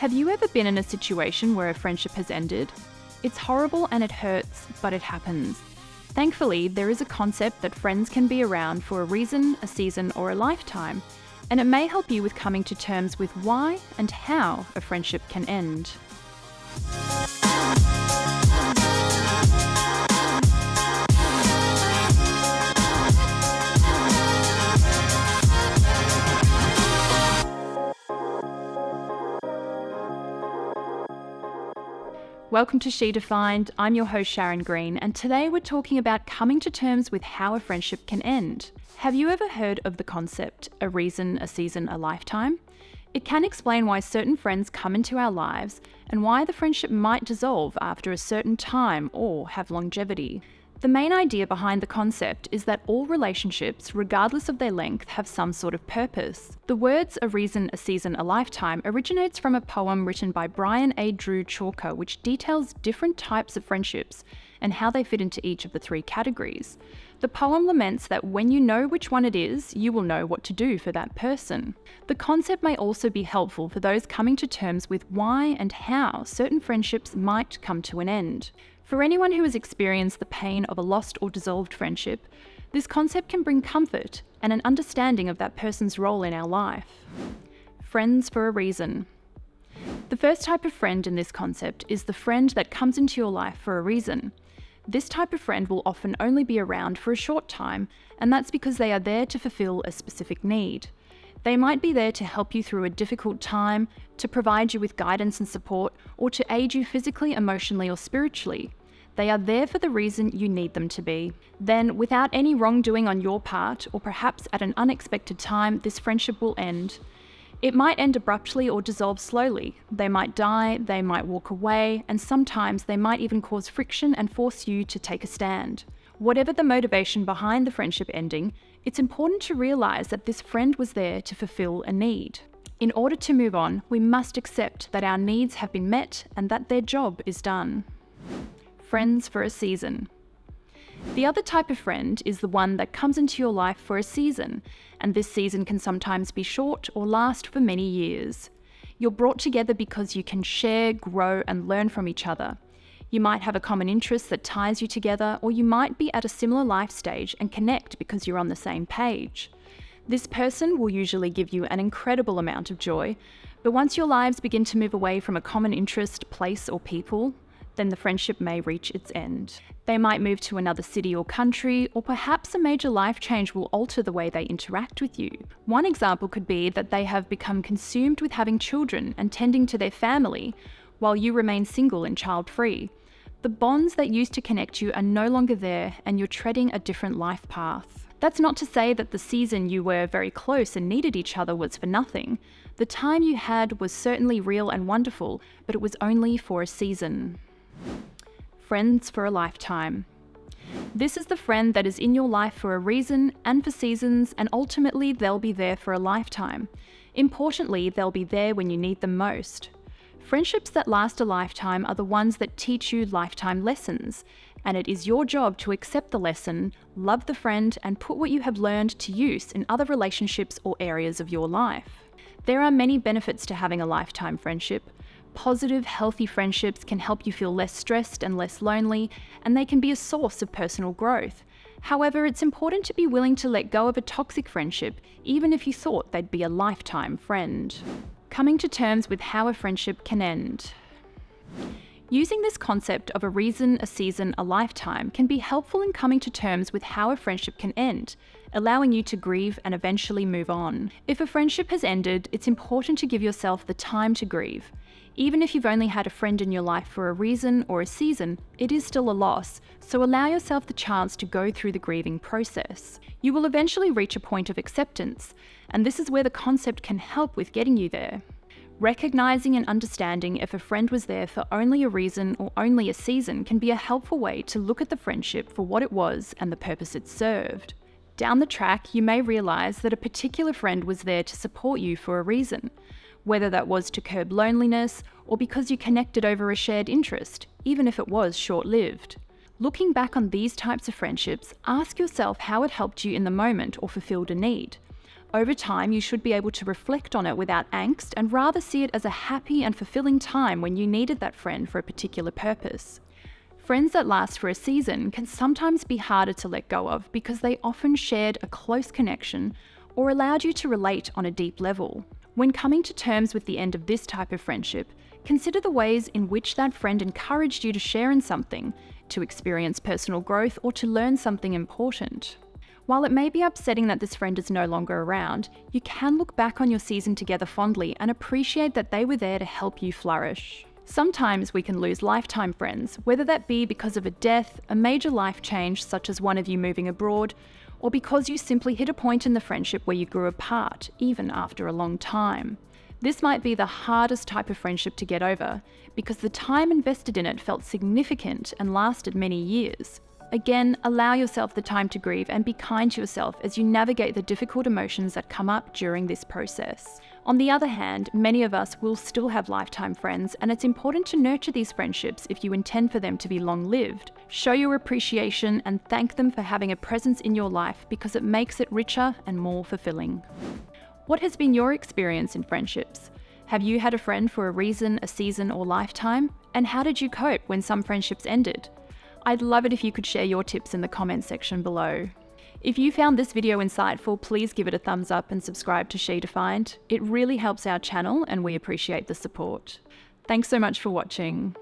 Have you ever been in a situation where a friendship has ended? It's horrible and it hurts, but it happens. Thankfully, there is a concept that friends can be around for a reason, a season, or a lifetime, and it may help you with coming to terms with why and how a friendship can end. Welcome to She Defined. I'm your host Sharon Green, and today we're talking about coming to terms with how a friendship can end. Have you ever heard of the concept, a reason, a season, a lifetime? It can explain why certain friends come into our lives and why the friendship might dissolve after a certain time or have longevity. The main idea behind the concept is that all relationships, regardless of their length, have some sort of purpose. The words a reason, a season, a lifetime originates from a poem written by Brian A. Drew Chalker, which details different types of friendships and how they fit into each of the three categories. The poem laments that when you know which one it is, you will know what to do for that person. The concept may also be helpful for those coming to terms with why and how certain friendships might come to an end. For anyone who has experienced the pain of a lost or dissolved friendship, this concept can bring comfort and an understanding of that person's role in our life. Friends for a reason. The first type of friend in this concept is the friend that comes into your life for a reason. This type of friend will often only be around for a short time, and that's because they are there to fulfill a specific need. They might be there to help you through a difficult time, to provide you with guidance and support, or to aid you physically, emotionally, or spiritually. They are there for the reason you need them to be. Then, without any wrongdoing on your part, or perhaps at an unexpected time, this friendship will end. It might end abruptly or dissolve slowly. They might die, they might walk away, and sometimes they might even cause friction and force you to take a stand. Whatever the motivation behind the friendship ending, it's important to realize that this friend was there to fulfill a need. In order to move on, we must accept that our needs have been met and that their job is done. Friends for a season. The other type of friend is the one that comes into your life for a season, and this season can sometimes be short or last for many years. You're brought together because you can share, grow, and learn from each other. You might have a common interest that ties you together, or you might be at a similar life stage and connect because you're on the same page. This person will usually give you an incredible amount of joy, but once your lives begin to move away from a common interest, place, or people, then the friendship may reach its end. They might move to another city or country, or perhaps a major life change will alter the way they interact with you. One example could be that they have become consumed with having children and tending to their family, while you remain single and child-free. The bonds that used to connect you are no longer there, and you're treading a different life path. That's not to say that the season you were very close and needed each other was for nothing. The time you had was certainly real and wonderful, but it was only for a season. Friends for a lifetime. This is the friend that is in your life for a reason and for seasons, and ultimately they'll be there for a lifetime. Importantly, they'll be there when you need them most. Friendships that last a lifetime are the ones that teach you lifetime lessons, and it is your job to accept the lesson, love the friend, and put what you have learned to use in other relationships or areas of your life. There are many benefits to having a lifetime friendship. Positive, healthy friendships can help you feel less stressed and less lonely, and they can be a source of personal growth. However, it's important to be willing to let go of a toxic friendship, even if you thought they'd be a lifetime friend. Coming to terms with how a friendship can end. Using this concept of a reason, a season, a lifetime can be helpful in coming to terms with how a friendship can end, allowing you to grieve and eventually move on. If a friendship has ended, it's important to give yourself the time to grieve. Even if you've only had a friend in your life for a reason or a season, it is still a loss, so allow yourself the chance to go through the grieving process. You will eventually reach a point of acceptance, and this is where the concept can help with getting you there. Recognizing and understanding if a friend was there for only a reason or only a season can be a helpful way to look at the friendship for what it was and the purpose it served. Down the track, you may realize that a particular friend was there to support you for a reason, whether that was to curb loneliness or because you connected over a shared interest, even if it was short-lived. Looking back on these types of friendships, ask yourself how it helped you in the moment or fulfilled a need. Over time, you should be able to reflect on it without angst and rather see it as a happy and fulfilling time when you needed that friend for a particular purpose. Friends that last for a season can sometimes be harder to let go of because they often shared a close connection or allowed you to relate on a deep level. When coming to terms with the end of this type of friendship, consider the ways in which that friend encouraged you to share in something, to experience personal growth, or to learn something important. While it may be upsetting that this friend is no longer around, you can look back on your season together fondly and appreciate that they were there to help you flourish. Sometimes we can lose lifetime friends, whether that be because of a death, a major life change such as one of you moving abroad, or because you simply hit a point in the friendship where you grew apart, even after a long time. This might be the hardest type of friendship to get over, because the time invested in it felt significant and lasted many years. Again, allow yourself the time to grieve and be kind to yourself as you navigate the difficult emotions that come up during this process. On the other hand, many of us will still have lifetime friends, and it's important to nurture these friendships if you intend for them to be long-lived. Show your appreciation and thank them for having a presence in your life because it makes it richer and more fulfilling. What has been your experience in friendships? Have you had a friend for a reason, a season, or lifetime? And how did you cope when some friendships ended? I'd love it if you could share your tips in the comments section below. If you found this video insightful, please give it a thumbs up and subscribe to She Defined. It really helps our channel and we appreciate the support. Thanks so much for watching.